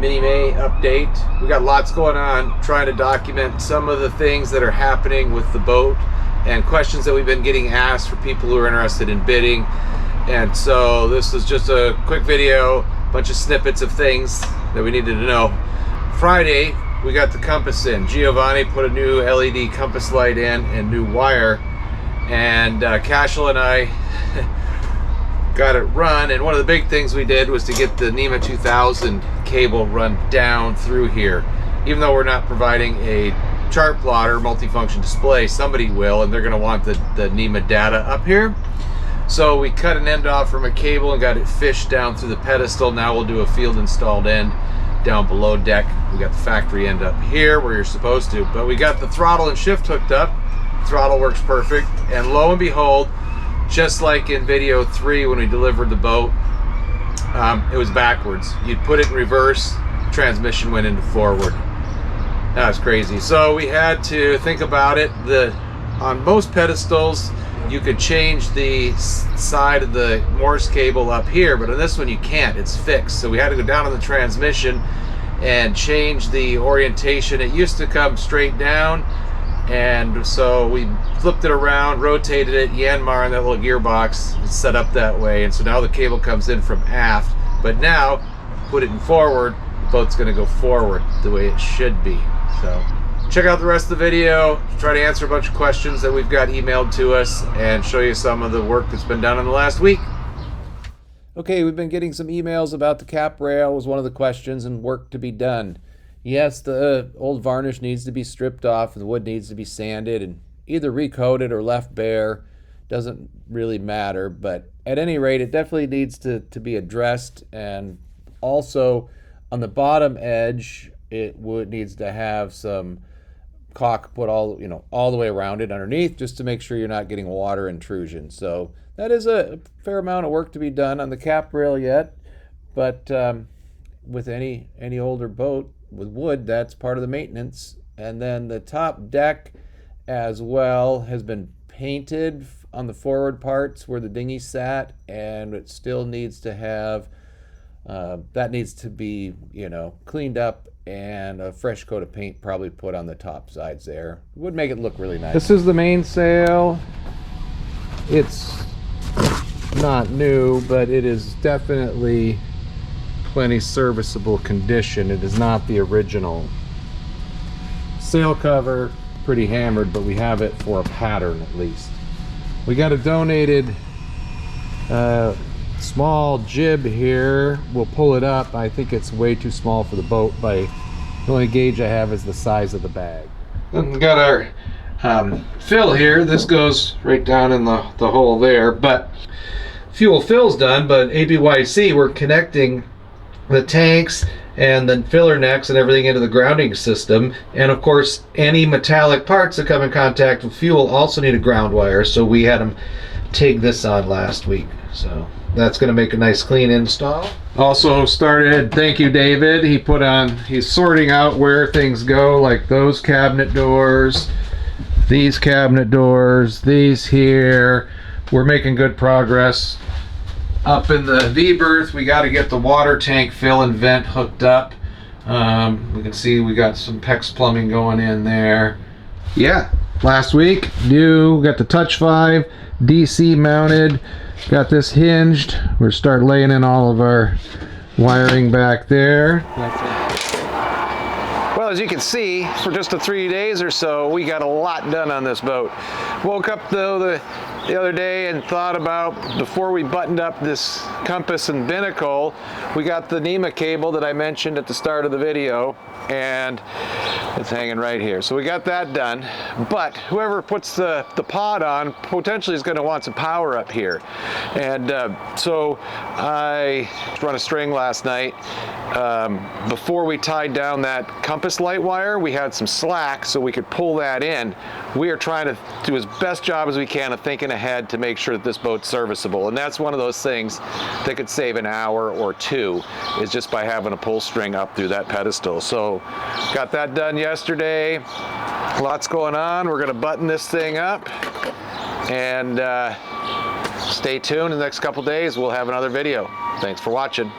mini-May update. We got lots going on, trying to document some of the things that are happening with the boat and questions that we've been getting asked for people who are interested in bidding. And so this is just a quick video, a bunch of snippets of things that we needed to know. Friday, we got the compass in. Giovanni put a new LED compass light in and new wire, and Cashel and I got it run. And one of the big things we did was to get the NEMA 2000 cable run down through here. Even though we're not providing a chart plotter multifunction display, somebody will, and they're going to want the NEMA data up here. So we cut an end off from a cable and got it fished down through the pedestal. Now we'll do a field installed end down below deck. We got the factory end up here where you're supposed to, but we got the throttle and shift hooked up. Throttle works perfect, and lo and behold, just like in video 3 when we delivered the boat, it was backwards. You'd put it in reverse, transmission went into forward. That was crazy. So we had to think about it. On most pedestals, you could change the side of the Morse cable up here, but on this one you can't, it's fixed. So we had to go down on the transmission and change the orientation. It used to come straight down, and so we flipped it around, rotated it, Yanmar in that little gearbox, it's set up that way, and so now the cable comes in from aft. But now, put it in forward, the boat's gonna go forward the way it should be. So check out the rest of the video, try to answer a bunch of questions that we've got emailed to us, and show you some of the work that's been done in the last week. Okay, we've been getting some emails about the cap rail was one of the questions, and work to be done. Yes, the old varnish needs to be stripped off, and the wood needs to be sanded and either recoated or left bare. Doesn't really matter, but at any rate, it definitely needs to be addressed. And also on the bottom edge, it needs to have some caulk put all the way around it underneath, just to make sure you're not getting water intrusion. So that is a fair amount of work to be done on the cap rail yet, but with any older boat with wood, that's part of the maintenance. And then the top deck as well has been painted on the forward parts where the dinghy sat, and it still needs to have that needs to be cleaned up, and a fresh coat of paint probably put on the top sides there. It would make it look really nice. This is the mainsail. It's not new, but it is definitely plenty serviceable condition. It is not the original. Sail cover, pretty hammered, but we have it for a pattern at least. We got a donated small jib here. We'll pull it up. I think it's way too small for the boat. The only gauge I have is the size of the bag. Then we got our fill here. This goes right down in the hole there, but fuel fill's done. But ABYC, we're connecting the tanks and then filler necks and everything into the grounding system. And of course, any metallic parts that come in contact with fuel also need a ground wire, so we had them take this on last week. So that's going to make a nice clean install. Also started, thank you David, he's sorting out where things go, like those cabinet doors, these cabinet doors, these here. We're making good progress. Up in the V-berth, we got to get the water tank fill and vent hooked up. We can see we got some PEX plumbing going in there. Yeah, last week, new, got the Touch 5 DC mounted, got this hinged. We're starting laying in all of our wiring back there. Well, as you can see, for just the 3 days or so, we got a lot done on this boat. Woke up though the other day and thought about, before we buttoned up this compass and binnacle, we got the NEMA cable that I mentioned at the start of the video, and it's hanging right here. So we got that done, but whoever puts the pod on potentially is going to want some power up here. And so I run a string last night. Before we tied down that compass light wire, we had some slack so we could pull that in. We are trying to do as best job as we can of thinking ahead to make sure that this boat's serviceable, and that's one of those things that could save an hour or two, is just by having a pull string up through that pedestal. So got that done yesterday. Lots going on. We're going to button this thing up, and stay tuned. In the next couple days we'll have another video. Thanks for watching.